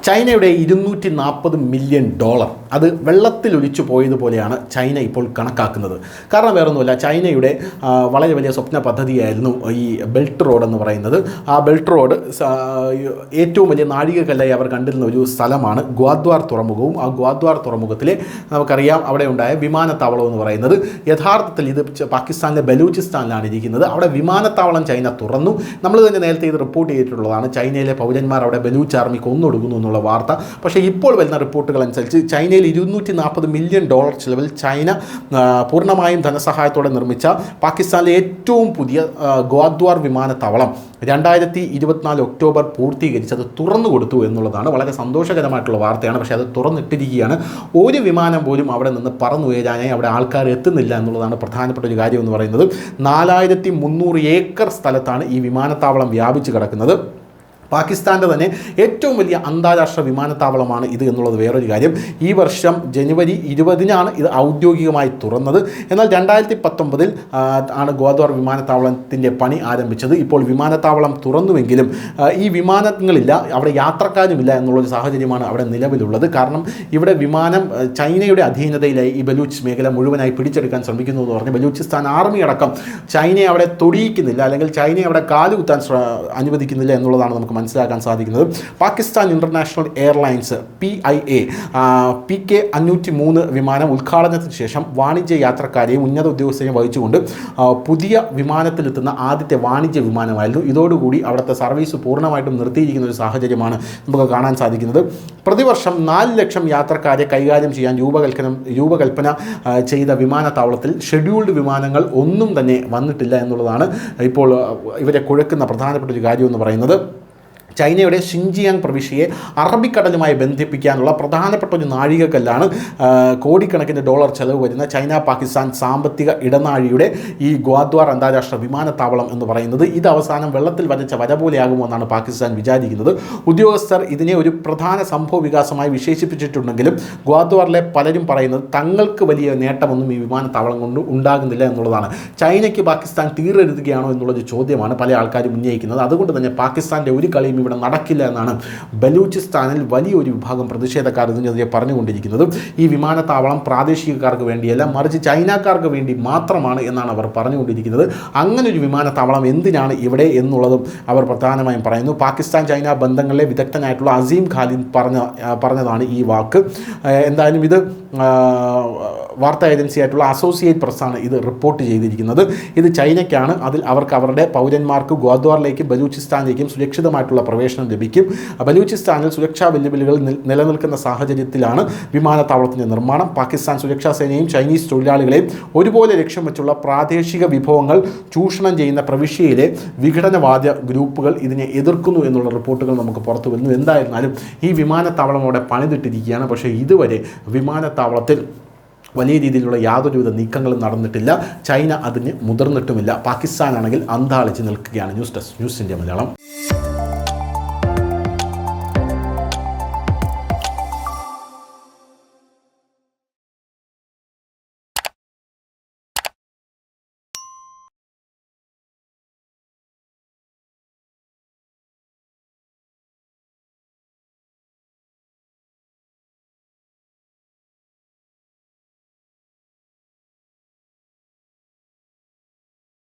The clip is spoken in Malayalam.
ചൈനയുടെ $240 മില്യൺ അത് വെള്ളത്തിലൊലിച്ചു പോയതുപോലെയാണ് ചൈന ഇപ്പോൾ കണക്കാക്കുന്നത്. കാരണം വേറൊന്നുമില്ല, ചൈനയുടെ വളരെ വലിയ സ്വപ്ന പദ്ധതിയായിരുന്നു ഈ ബെൽറ്റ് റോഡ് എന്ന് പറയുന്നത്. ആ ബെൽറ്റ് റോഡ് ഏറ്റവും വലിയ നാഴികക്കല്ലായി അവർ കണ്ടിരുന്ന ഒരു സ്ഥലമാണ് ഗ്വാദ്വാർ തുറമുഖവും. ആ ഗ്വാദ്വാർ തുറമുഖത്തിലെ നമുക്കറിയാം അവിടെ ഉണ്ടായ വിമാനത്താവളം എന്ന് പറയുന്നത് യഥാർത്ഥത്തിൽ ഇത് പാകിസ്ഥാനിലെ ബലൂചിസ്ഥാനിലാണ് ഇരിക്കുന്നത്. അവിടെ വിമാനത്താവളം ചൈന തുറന്നു. നമ്മൾ തന്നെ നേരത്തെ ഇത് റിപ്പോർട്ട് ചെയ്തിട്ടുള്ളതാണ്. ചൈനയിലെ പൗരന്മാർ അവിടെ ബലൂച്ച് ആർമി കൊന്നൊടുക്കുന്നു എന്നുള്ള വാർത്ത. പക്ഷേ ഇപ്പോൾ വരുന്ന റിപ്പോർട്ടുകൾ അനുസരിച്ച് ചൈനയിൽ $240 മില്യൺ ചിലവിൽ ചൈന പൂർണ്ണമായും ധനസഹായത്തോടെ നിർമ്മിച്ച പാകിസ്ഥാനിലെ ഏറ്റവും പുതിയ ഗ്വാദ്വാർ വിമാനത്താവളം 2024 ഒക്ടോബർ പൂർത്തീകരിച്ച് അത് തുറന്നു കൊടുത്തു എന്നുള്ളതാണ് വളരെ സന്തോഷകരമായിട്ടുള്ള വാർത്തയാണ്. പക്ഷേ അത് തുറന്നിട്ടിരിക്കുകയാണ്. ഒരു വിമാനം പോലും അവിടെ നിന്ന് പറന്നുയരാനായി അവിടെ ആൾക്കാർ എത്തുന്നില്ല എന്നുള്ളതാണ് പ്രധാനപ്പെട്ട ഒരു കാര്യം എന്ന് പറയുന്നത്. 4300 ഏക്കർ സ്ഥലത്താണ് ഈ വിമാനത്താവളം വ്യാപിച്ച് കിടക്കുന്നത്. പാകിസ്ഥാൻ്റെ തന്നെ ഏറ്റവും വലിയ അന്താരാഷ്ട്ര വിമാനത്താവളമാണ് ഇത് എന്നുള്ളത് വേറൊരു കാര്യം. ഈ വർഷം ജനുവരി 20 ഇത് ഔദ്യോഗികമായി തുറന്നത്. എന്നാൽ 2019 ആണ് ഗ്വാദ്വാർ വിമാനത്താവളത്തിൻ്റെ പണി ആരംഭിച്ചത്. ഇപ്പോൾ വിമാനത്താവളം തുറന്നുവെങ്കിലും ഈ വിമാനങ്ങളില്ല, അവിടെ യാത്രക്കാരുമില്ല എന്നുള്ളൊരു സാഹചര്യമാണ് അവിടെ നിലവിലുള്ളത്. കാരണം ഇവിടെ വിമാനം ചൈനയുടെ അധീനതയിലായി ഈ ബലൂച്ച് മേഖല മുഴുവനായി പിടിച്ചെടുക്കാൻ ശ്രമിക്കുന്നു എന്ന് പറഞ്ഞ് ബലൂചിസ്ഥാൻ ആർമി അടക്കം ചൈനയെ അവിടെ തൊടിയിക്കുന്നില്ല, അല്ലെങ്കിൽ ചൈനയെ അവിടെ കാലുകുത്താൻ അനുവദിക്കുന്നില്ല എന്നുള്ളതാണ് നമുക്ക് മനസ്സിലാക്കാൻ സാധിക്കുന്നത്. Pakistan international airlines PIA PK-503 വിമാനം ഉദ്ഘാടനത്തിന് ശേഷം വാണിജ്യ യാത്രക്കാരെയും ഉന്നത ഉദ്യോഗസ്ഥരെയും വഹിച്ചുകൊണ്ട് പുതിയ വിമാനത്തിലെത്തുന്ന ആദ്യത്തെ വാണിജ്യ വിമാനമായിരുന്നു. ഇതോടുകൂടി അവിടുത്തെ സർവീസ് പൂർണ്ണമായിട്ടും നിർത്തിയിരിക്കുന്ന ഒരു സാഹചര്യമാണ് നമുക്ക് കാണാൻ സാധിക്കുന്നത്. പ്രതിവർഷം 4 ലക്ഷം യാത്രക്കാരെ കൈകാര്യം ചെയ്യാൻ രൂപകൽപ്പന ചെയ്ത വിമാനത്താവളത്തിൽ ഷെഡ്യൂൾഡ് വിമാനങ്ങൾ ഒന്നും തന്നെ വന്നിട്ടില്ല എന്നുള്ളതാണ് ഇപ്പോൾ ഇവരെ കുഴക്കുന്ന പ്രധാനപ്പെട്ട ഒരു കാര്യം എന്ന് പറയുന്നത്. ചൈനയുടെ ഷിൻജിയാങ് പ്രവിശ്യയെ അറബിക്കടലുമായി ബന്ധിപ്പിക്കാനുള്ള പ്രധാനപ്പെട്ട ഒരു നാഴികക്കല്ലാണ് കോടിക്കണക്കിന് ഡോളർ ചെലവ് വരുന്ന ചൈന പാകിസ്ഥാൻ സാമ്പത്തിക ഇടനാഴിയുടെ ഈ ഗ്വാദ്വാർ അന്താരാഷ്ട്ര വിമാനത്താവളം എന്ന് പറയുന്നത്. ഇത് അവസാനം വെള്ളത്തിൽ വരച്ച വര പോലെയാകുമോ എന്നാണ് പാകിസ്ഥാൻ വിചാരിക്കുന്നത്. ഉദ്യോഗസ്ഥർ ഇതിനെ ഒരു പ്രധാന സംഭവ വികാസമായി വിശേഷിപ്പിച്ചിട്ടുണ്ടെങ്കിലും ഗ്വാദ്വാറിലെ പലരും പറയുന്നത് തങ്ങൾക്ക് വലിയ നേട്ടമൊന്നും ഈ വിമാനത്താവളം കൊണ്ട് ഉണ്ടാകുന്നില്ല എന്നുള്ളതാണ്. ചൈനയ്ക്ക് പാകിസ്ഥാൻ തീരെഴുതുകയാണോ എന്നുള്ളൊരു ചോദ്യമാണ് പല ആൾക്കാരും ഉന്നയിക്കുന്നത്. അതുകൊണ്ട് തന്നെ പാകിസ്ഥാൻ്റെ ഒരു കളിയും ഇവിടെ നടക്കില്ല എന്നാണ് ബലൂചിസ്ഥാനിൽ വലിയൊരു വിഭാഗം പ്രതിഷേധക്കാർ ഇതിനെതിരെ പറഞ്ഞുകൊണ്ടിരിക്കുന്നത്. ഈ വിമാനത്താവളം പ്രാദേശികക്കാർക്ക് വേണ്ടിയല്ല, മറിച്ച് ചൈനക്കാർക്ക് വേണ്ടി മാത്രമാണ് എന്നാണ് അവർ പറഞ്ഞുകൊണ്ടിരിക്കുന്നത്. അങ്ങനൊരു വിമാനത്താവളം എന്തിനാണ് ഇവിടെ എന്നുള്ളതും അവർ പ്രധാനമായും പറയുന്നു. പാകിസ്ഥാൻ ചൈന ബന്ധങ്ങളിലെ വിദഗ്ധനായിട്ടുള്ള അസീം ഖാലിൻ പറഞ്ഞതാണ് ഈ വാക്ക്. എന്തായാലും ഇത് വാർത്താ ഏജൻസിയായിട്ടുള്ള അസോസിയേറ്റ് പ്രസ്സാണ് ഇത് റിപ്പോർട്ട് ചെയ്തിരിക്കുന്നത്. ഇത് ചൈനയ്ക്കാണ്. അതിൽ അവർക്ക് അവരുടെ പൗരന്മാർക്ക് ഗ്വാദ്വാറിലേക്കും ബലൂചിസ്ഥാനിലേക്കും സുരക്ഷിതമായിട്ടുള്ള പ്രവേശനം ലഭിക്കും. ബലൂചിസ്ഥാനിൽ സുരക്ഷാ വെല്ലുവിളികൾ നിലനിൽക്കുന്ന സാഹചര്യത്തിലാണ് വിമാനത്താവളത്തിൻ്റെ നിർമ്മാണം. പാകിസ്ഥാൻ സുരക്ഷാ സേനയും ചൈനീസ് തൊഴിലാളികളെയും ഒരുപോലെ ലക്ഷ്യം വെച്ചുള്ള പ്രാദേശിക വിഭവങ്ങൾ ചൂഷണം ചെയ്യുന്ന പ്രവിശ്യയിലെ വിഘടനവാദ ഗ്രൂപ്പുകൾ ഇതിനെ എതിർക്കുന്നു എന്നുള്ള റിപ്പോർട്ടുകൾ നമുക്ക് പുറത്തു വരുന്നു. എന്തായിരുന്നാലും ഈ വിമാനത്താവളം അവിടെ പണിതിട്ടിരിക്കുകയാണ്. പക്ഷേ ഇതുവരെ വിമാനത്താവളത്തിൽ വലിയ രീതിയിലുള്ള യാതൊരുവിധ നീക്കങ്ങളും നടന്നിട്ടില്ല. ചൈന അതിന് മുതിർന്നിട്ടുമില്ല. പാകിസ്ഥാനാണെങ്കിൽ അന്താളിച്ച് നിൽക്കുകയാണ്. News desk news India Malayalam.